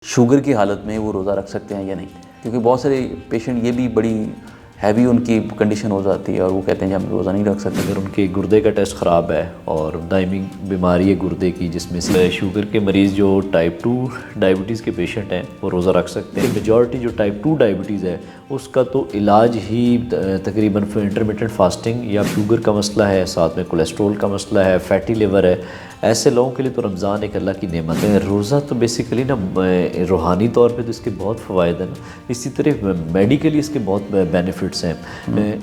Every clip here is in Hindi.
शुगर की हालत में वो रोज़ा रख सकते हैं या नहीं, क्योंकि बहुत सारे पेशेंट ये भी बड़ी हैवी उनकी कंडीशन हो जाती है और वो कहते हैं कि हम रोज़ा नहीं रख सकते। अगर उनके गुर्दे का टेस्ट ख़राब है और दायमी बीमारी है गुर्दे की, जिसमें से शुगर के मरीज़ जो टाइप 2 डायबिटीज़ के पेशेंट हैं वो रोज़ा रख सकते हैं। मेजॉरिटी जो टाइप 2 डायबिटीज़ है उसका तो इलाज ही तकरीबन इंटरमिटेंट फास्टिंग या शुगर का मसला है, साथ में कोलेस्ट्रॉल का मसला है, फैटी लिवर है, ऐसे लोगों के लिए तो रमज़ान एक अल्लाह की नेमत है। रोज़ा तो बेसिकली ना रूहानी तौर पे तो इसके बहुत फ़वाइद हैं, इसी तरह मेडिकली इसके बहुत बेनिफिट्स हैं।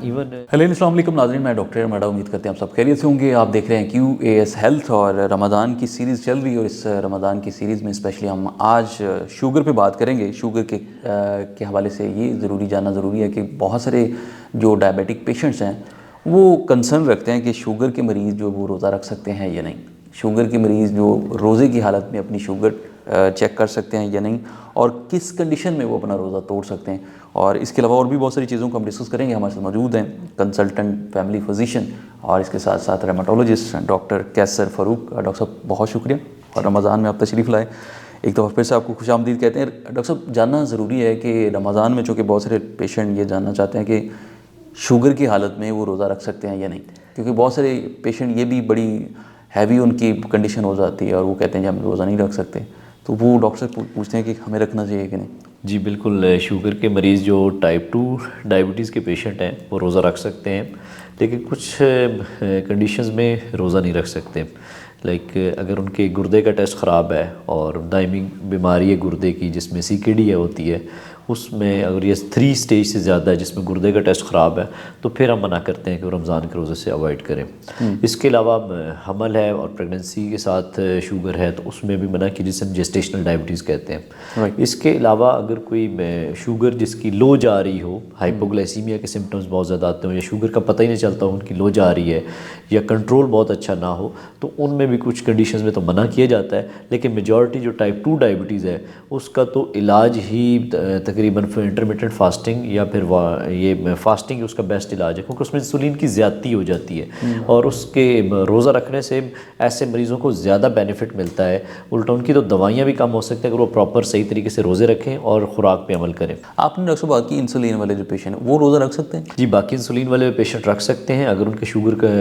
इवन हेलो अस्सलाम वालेकुम नाज़रीन, मैं डॉक्टर मैडा, उम्मीद करते हैं आप सब खैरियत से होंगे। आप देख रहे हैं QAS हेल्थ और रमज़ान की सीरीज़ चल रही है और इस रमज़ान की सीरीज़ में स्पेशली हम आज शुगर पे बात करेंगे। शुगर के हवाले से ये जानना ज़रूरी है कि बहुत सारे जो डायबिटिक पेशेंट्स हैं वो कंसर्न रखते हैं कि शुगर के मरीज़ जो वो रोज़ा रख सकते हैं या नहीं, शुगर के मरीज़ जो रोज़े की हालत में अपनी शुगर चेक कर सकते हैं या नहीं, और किस कंडीशन में वो अपना रोज़ा तोड़ सकते हैं। और इसके अलावा और भी बहुत सारी चीज़ों को हम डिस्कस करेंगे। हमारे साथ मौजूद हैं कंसल्टेंट फैमिली फिजिशियन और इसके साथ साथ रेमाटोलॉजिस्ट डॉक्टर कैसर फ़ारूक। डॉक्टर साहब बहुत शुक्रिया और रमज़ान में आप तशरीफ़ लाए। एक दफ़ा फिर से आपको खुशामदीद कहते हैं। डॉक्टर साहब, जानना ज़रूरी है कि रमज़ान में चूँकि बहुत सारे पेशेंट ये जानना चाहते हैं कि शुगर की हालत में वो रोज़ा रख सकते हैं या नहीं, क्योंकि बहुत सारे पेशेंट ये भी बड़ी हैवी उनकी कंडीशन हो जाती है और वो कहते हैं कि हम रोज़ा नहीं रख सकते, तो वो डॉक्टर से पूछते हैं कि हमें रखना चाहिए कि नहीं। जी बिल्कुल, शुगर के मरीज़ जो टाइप 2 डायबिटीज़ के पेशेंट हैं वो रोज़ा रख सकते हैं, लेकिन कुछ कंडीशंस में रोज़ा नहीं रख सकते। लाइक अगर उनके गुर्दे का टेस्ट ख़राब है और दायमी बीमारी है गुर्दे की, जिसमें CKD होती है, उसमें अगर ये 3 स्टेज से ज़्यादा है जिसमें गुर्दे का टेस्ट ख़राब है, तो फिर हम मना करते हैं कि वो रमज़ान के रोज़े से अवॉइड करें। इसके अलावा हमल है और प्रेगनेंसी के साथ शुगर है तो उसमें भी मना की, जिसे हम जेस्टेशनल डायबिटीज़ कहते हैं। इसके अलावा अगर कोई शुगर जिसकी लो जा रही हो, हाइपोग्लाइसीमिया के सिम्टम्स बहुत ज़्यादा आते हो या शुगर का पता ही नहीं चलता हो उनकी लो जा रही है, या कंट्रोल बहुत अच्छा ना हो, तो उनमें भी कुछ कंडीशंस में तो मना किया जाता है। लेकिन मेजॉरिटी जो टाइप 2 डायबिटीज़ है उसका तो इलाज ही तकरीबन इंटरमिटेंट फास्टिंग या फिर ये फास्टिंग उसका बेस्ट इलाज है, क्योंकि उसमें इंसुलिन की ज़्यादती हो जाती है और उसके रोज़ा रखने से ऐसे मरीज़ों को ज़्यादा बेनिफिट मिलता है। उल्टा उनकी तो दवाइयाँ भी कम हो सकती हैं अगर वो प्रॉपर सही तरीके से रोज़े रखें और ख़ुराक पे अमल करें। आपने डॉक्टर साहब बात की इंसुलिन वाले जो पेशेंट हैं वो रोज़ा रख सकते हैं? जी, बाकी इंसुलिन वाले पेशेंट रख सकते हैं अगर उनके शुगर का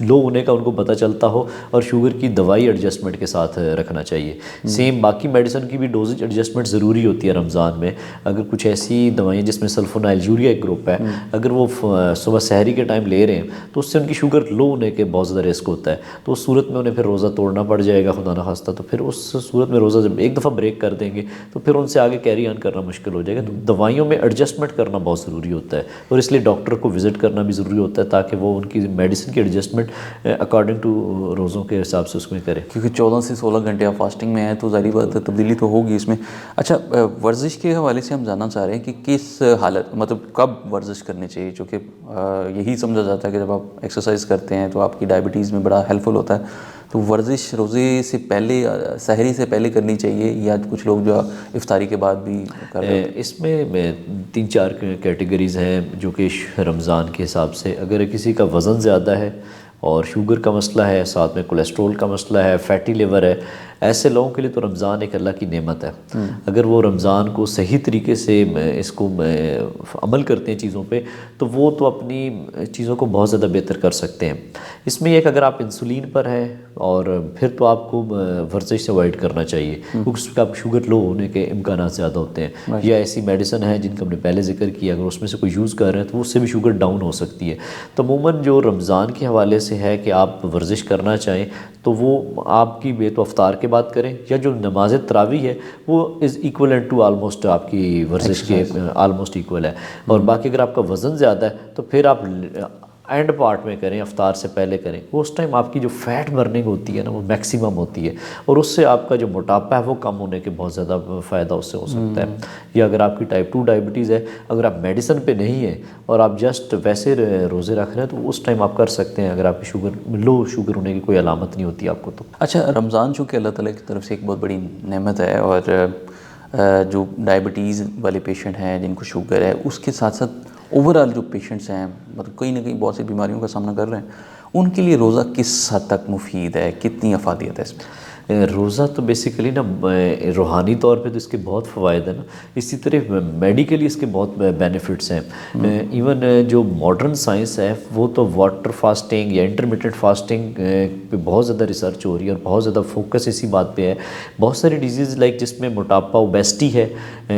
लो होने का उनको पता चलता हो, और शुगर की दवाई एडजस्टमेंट के साथ रखना चाहिए। सेम बाकी मेडिसिन की भी डोजेज एडजस्टमेंट ज़रूरी होती है रमज़ान में। अगर कुछ ऐसी दवाइयाँ जिसमें सल्फोनाइल यूरिया एक ग्रुप है, अगर वो सुबह सहरी के टाइम ले रहे हैं तो उससे उनकी शुगर लो होने के बहुत ज़्यादा रिस्क होता है, तो उस सूरत में उन्हें फिर रोज़ा तोड़ना पड़ जाएगा खुदा न खास्ता। तो फिर उस सूरत में रोज़ा जब एक दफ़ा ब्रेक कर देंगे तो फिर उनसे आगे कैरी ऑन करना मुश्किल हो जाएगा। तो दवाइयों में एडजस्टमेंट करना बहुत ज़रूरी होता है और इसलिए डॉक्टर को विज़िट करना भी ज़रूरी होता है ताकि वो उनकी मेडिसिन की एडजस्टमेंट अकॉर्डिंग टू रोज़ों के हिसाब से उसमें करें। क्योंकि 14 से 16 घंटे आप फास्टिंग में हैं तो ज़ाहिर बात है तब्दीली तो होगी इसमें। अच्छा, वर्जिश के हवाले से हम जानना चाह रहे हैं कि किस हालत मतलब कब वर्जिश करनी चाहिए, चूँकि यही समझा जाता है कि जब आप एक्सरसाइज करते हैं तो आपकी डायबिटीज़ में बड़ा हेल्पफुल होता है। तो वर्जिश रोज़े से पहले, सहरी से पहले करनी चाहिए या कुछ लोग जो इफ्तारी के बाद भी कर रहे हैं? इसमें 3-4 कैटेगरीज़ हैं जो कि रमज़ान के हिसाब से, अगर किसी का वज़न ज़्यादा है और शुगर का मसला है, साथ में कोलेस्ट्रॉल का मसला है, फैटी लिवर है, ऐसे लोगों के लिए तो रमज़ान एक अल्लाह की नेमत है। अगर वो रमज़ान को सही तरीके से इसको अमल करते हैं चीज़ों पे, तो वो तो अपनी चीज़ों को बहुत ज़्यादा बेहतर कर सकते हैं। इसमें एक अगर आप इंसुलिन पर हैं और फिर तो आपको वर्जिश से अवॉइड करना चाहिए, क्योंकि उसका शुगर लो होने के इम्कान ज़्यादा होते हैं, या ऐसी मेडिसिन है जिनका हमने पहले जिक्र किया, अगर उसमें से कोई यूज़ कर रहे हैं तो उससे भी शुगर डाउन हो सकती है। तो अमूमन जो रमज़ान के हवाले से है कि आप वर्जिश करना चाहें तो वो आपकी तो अफ्तार के बाद करें, या जो नमाज तरावी है वो इज़ इक्वलेंट टू आलमोस्ट आपकी वर्जिश के आलमोस्ट इक्वल है। और बाकी अगर आपका वज़न ज़्यादा है तो फिर आप एंड पार्ट में करें, अफ्तार से पहले करें। उस टाइम आपकी जो फ़ैट बर्निंग होती है ना वो मैक्सिमम होती है और उससे आपका जो मोटापा है वो कम होने के बहुत ज़्यादा फ़ायदा उससे हो सकता है। या अगर आपकी टाइप 2 डायबिटीज़ है, अगर आप मेडिसिन पे नहीं है और आप जस्ट वैसे रोज़े रख रहे हैं तो उस टाइम आप कर सकते हैं, अगर आपकी शुगर लो शुगर होने की कोई अलामत नहीं होती आपको तो। अच्छा, रमज़ान चूँकि अल्लाह ताला की तरफ से एक बहुत बड़ी नेमत है और जो डायबिटीज़ वाले पेशेंट हैं जिनको शुगर है, उसके साथ साथ ओवरऑल जो पेशेंट्स हैं मतलब कहीं ना कहीं बहुत सी बीमारियों का सामना कर रहे हैं, उनके लिए रोज़ा किस हद तक मुफीद है, कितनी अफादियत है इसमें? रोज़ा तो बेसिकली ना रूहानी तौर पे तो इसके बहुत फ़वाइद है ना, इसी तरह मेडिकली इसके बहुत बेनिफिट्स हैं। इवन जो मॉडर्न साइंस है वो तो वाटर फास्टिंग या इंटरमिटेंट फास्टिंग पे बहुत ज़्यादा रिसर्च हो रही है और बहुत ज़्यादा फोकस इसी बात पे है। बहुत सारी डिजीज़ लाइक जिसमें मोटापा, ओबेसिटी है,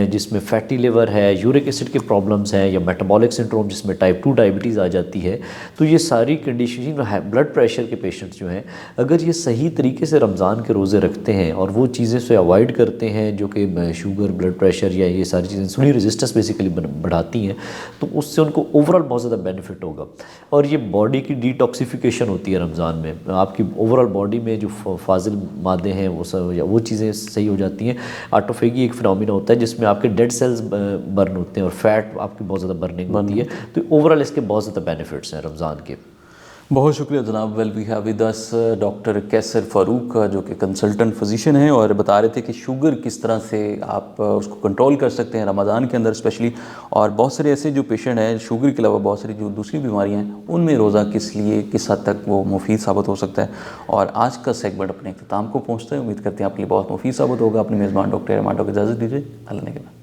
जिसमें फैटी लिवर है, यूरिक एसिड के प्रॉब्लम्स हैं, या मेटाबॉलिक सिंड्रोम जिसमें टाइप 2 डायबिटीज़ आ जाती है, तो ये सारी कंडीशन, ब्लड प्रेशर के पेशेंट्स जो हैं, अगर ये सही तरीके से रमज़ान के रोज़े रखते हैं और वो चीज़ें से अवॉइड करते हैं जो कि शुगर, ब्लड प्रेशर या ये सारी चीज़ें इंसुलिन रेजिस्टेंस बेसिकली बढ़ाती हैं, तो उससे उनको ओवरऑल बहुत ज़्यादा बेनिफिट होगा। और ये बॉडी की डिटॉक्सिफिकेशन होती है रमज़ान में, आपकी ओवरऑल बॉडी में जो फाजिल मादे हैं वो चीज़ें सही हो जाती हैं। ऑटोफेगी एक फिनोमिना होता है जिसमें आपके डेड सेल्स बर्न होते हैं और फैट आपकी बहुत ज़्यादा बर्निंग होती है, तो ओवरऑल इसके बहुत ज़्यादा बेनिफिट्स हैं रमज़ान के। बहुत शुक्रिया जनाब। Well we have with us doctor Qaiser Farooq जो कि कंसल्टेंट फिजिशियन हैं और बता रहे थे कि शुगर किस तरह से आप उसको कंट्रोल कर सकते हैं रमज़ान के अंदर स्पेशली, और बहुत सारे ऐसे जो पेशेंट हैं शुगर के अलावा बहुत सारी जो दूसरी बीमारियां हैं उनमें रोज़ा किस हद तक वो मुफीद साबित हो सकता है। और आज का सेगमेंट अपने इख्तिताम को पहुँचते हैं, उम्मीद करते हैं आपके लिए बहुत मुफीद साबित होगा। अपने मेज़बान डॉक्टर रमाडो को इजाज़त दीजिए। अल्लाह ने के बाद।